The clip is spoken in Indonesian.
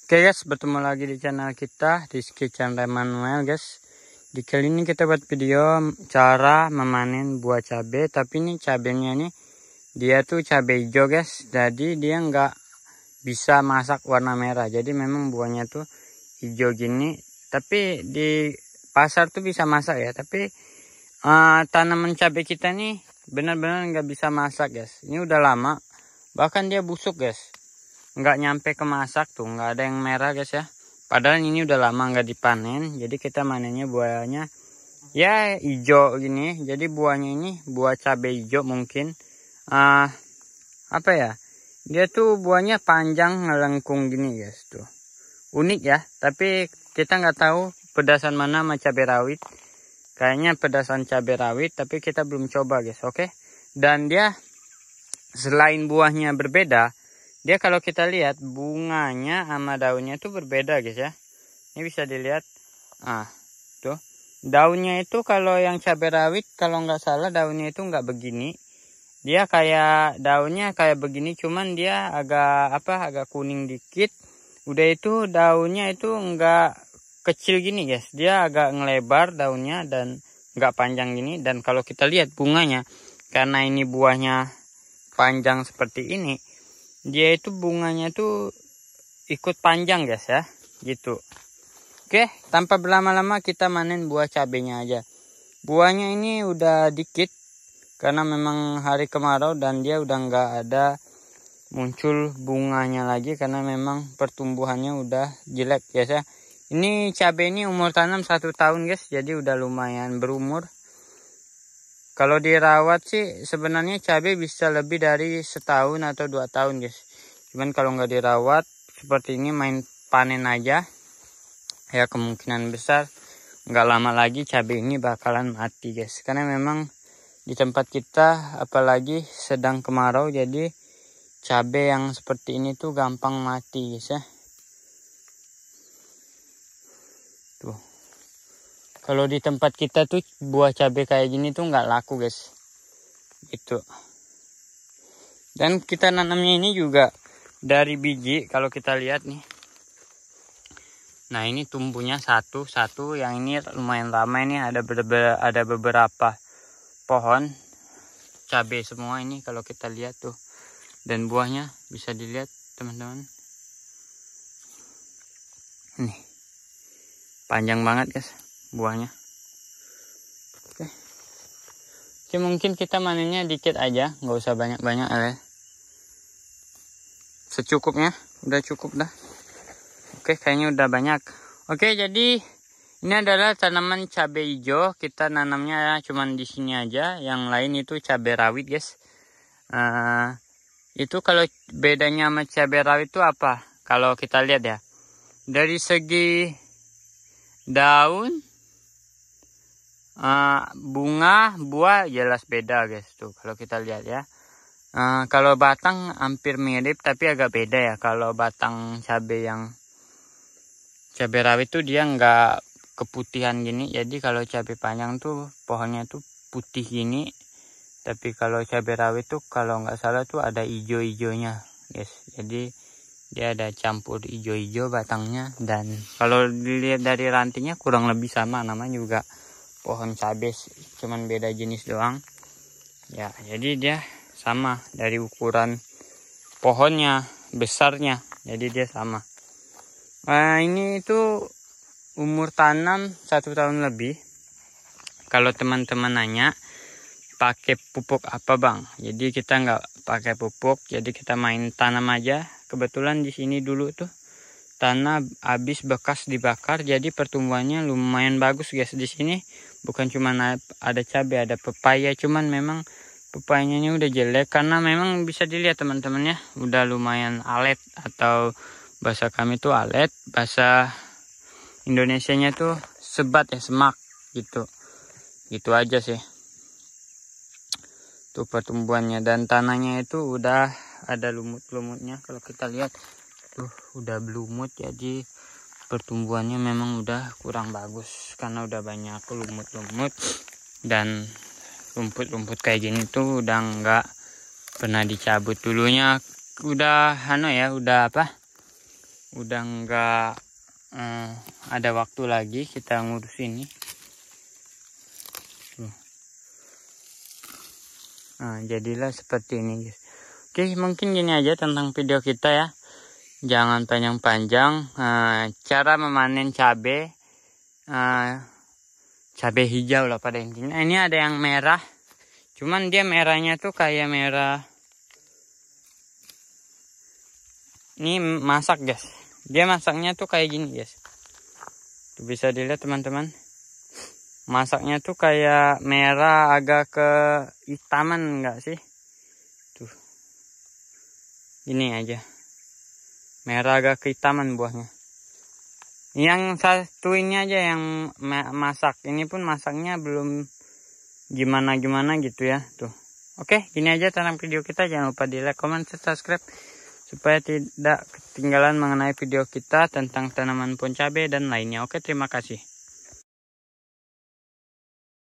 Oke guys, bertemu lagi di channel kita di Kitchen Manuel guys. Di kali ini kita buat video cara memanen buah cabai, tapi ini cabenya nih dia tuh cabai hijau guys. Jadi dia nggak bisa masak warna merah. Jadi memang buahnya tuh hijau gini. Tapi di pasar tuh bisa masak ya. Tapi tanaman cabai kita nih benar-benar nggak bisa masak guys. Ini udah lama, bahkan dia busuk guys. Nggak nyampe ke masak tuh, nggak ada yang merah guys ya. Padahal ini udah lama nggak dipanen, jadi kita manennya buahnya ya hijau gini. Jadi buahnya ini buah cabai hijau mungkin apa ya, dia tuh buahnya panjang ngelengkung gini guys tuh, unik ya. Tapi kita nggak tahu pedasan mana sama cabai rawit, kayaknya pedasan cabai rawit, tapi kita belum coba guys. Oke, dan dia selain buahnya berbeda, dia kalau kita lihat bunganya sama daunnya itu berbeda guys ya. Ini bisa dilihat. Tuh. Daunnya itu kalau yang cabai rawit kalau nggak salah daunnya itu nggak begini. Dia kayak daunnya kayak begini, cuman dia agak kuning dikit. Udah itu daunnya itu nggak kecil gini guys. Dia agak ngelebar daunnya dan nggak panjang gini. Dan kalau kita lihat bunganya, karena ini buahnya panjang seperti ini, dia itu bunganya tuh ikut panjang guys ya, gitu. Oke, tanpa berlama-lama kita manen buah cabenya aja. Buahnya ini udah dikit karena memang hari kemarau dan dia udah nggak ada muncul bunganya lagi karena memang pertumbuhannya udah jelek guys ya. Ini cabai ini umur tanam 1 tahun guys, jadi udah lumayan berumur. Kalau dirawat sih sebenarnya cabai bisa lebih dari 1 tahun atau 2 tahun guys. Cuman kalau nggak dirawat seperti ini main panen aja, ya kemungkinan besar nggak lama lagi cabai ini bakalan mati guys. Karena memang di tempat kita apalagi sedang kemarau, jadi cabai yang seperti ini tuh gampang mati guys ya. Tuh. Kalau di tempat kita tuh buah cabai kayak gini tuh nggak laku guys, gitu. Dan kita nanamnya ini juga dari biji kalau kita lihat nih. Nah ini tumbuhnya satu, yang ini lumayan ramai nih, ada beberapa pohon cabai semua ini kalau kita lihat tuh. Dan buahnya bisa dilihat teman-teman. Nih panjang banget guys buahnya. Oke, mungkin kita manennya dikit aja, nggak usah banyak-banyak ya. Secukupnya, udah cukup dah. Oke, kayaknya udah banyak. Oke, jadi ini adalah tanaman cabai hijau. Kita nanamnya ya cuman di sini aja. Yang lain itu cabai rawit guys. Itu kalau bedanya sama cabai rawit itu apa? Kalau kita lihat ya, dari segi daun, bunga, buah jelas beda guys tuh kalau kita lihat ya. Kalau batang hampir mirip tapi agak beda ya. Kalau batang cabai yang cabai rawit tuh dia nggak keputihan gini. Jadi kalau cabai panjang tuh pohonnya tuh putih gini. Tapi kalau cabai rawit tuh kalau nggak salah tuh ada hijau-hijaunya guys. Jadi dia ada campur hijau-hijau batangnya. Dan kalau dilihat dari rantingnya kurang lebih sama, namanya juga pohon cabai, cuman beda jenis doang ya. Jadi dia sama dari ukuran pohonnya, besarnya, jadi dia sama. Ini itu umur tanam 1 tahun lebih. Kalau teman-teman nanya pakai pupuk apa bang, jadi kita nggak pakai pupuk, jadi kita main tanam aja. Kebetulan di sini dulu tuh tanah habis bekas dibakar, jadi pertumbuhannya lumayan bagus guys di sini. Bukan cuma ada cabai, ada pepaya, cuman memang pepayanya udah jelek karena memang bisa dilihat teman-teman ya, udah lumayan alet, atau bahasa kami tuh alet, bahasa Indonesianya tuh sebat ya, semak gitu. Gitu aja sih. Tuh pertumbuhannya, dan tanahnya itu udah ada lumut-lumutnya kalau kita lihat. Tuh udah berlumut, jadi pertumbuhannya memang udah kurang bagus karena udah banyak lumut-lumut. Dan rumput-rumput kayak gini tuh udah nggak pernah dicabut. Dulunya udah udah nggak ada waktu lagi kita ngurus ini. Nah, jadilah seperti ini guys. Oke, mungkin gini aja tentang video kita ya. Jangan panjang-panjang. Cara memanen cabai hijau lah pada intinya. Ini ada yang merah, cuman dia merahnya tuh kayak merah. Ini masak guys. Dia masaknya tuh kayak gini guys. Tuh bisa dilihat teman-teman. Masaknya tuh kayak merah agak ke hitaman enggak sih? Tuh. Ini aja. Merah agak ke hitaman buahnya. Yang satu ini aja yang masak. Ini pun masaknya belum gimana-gimana gitu ya. Tuh. Oke, gini aja tentang video kita. Jangan lupa di like, comment, subscribe. Supaya tidak ketinggalan mengenai video kita tentang tanaman pohon cabai dan lainnya. Oke, terima kasih.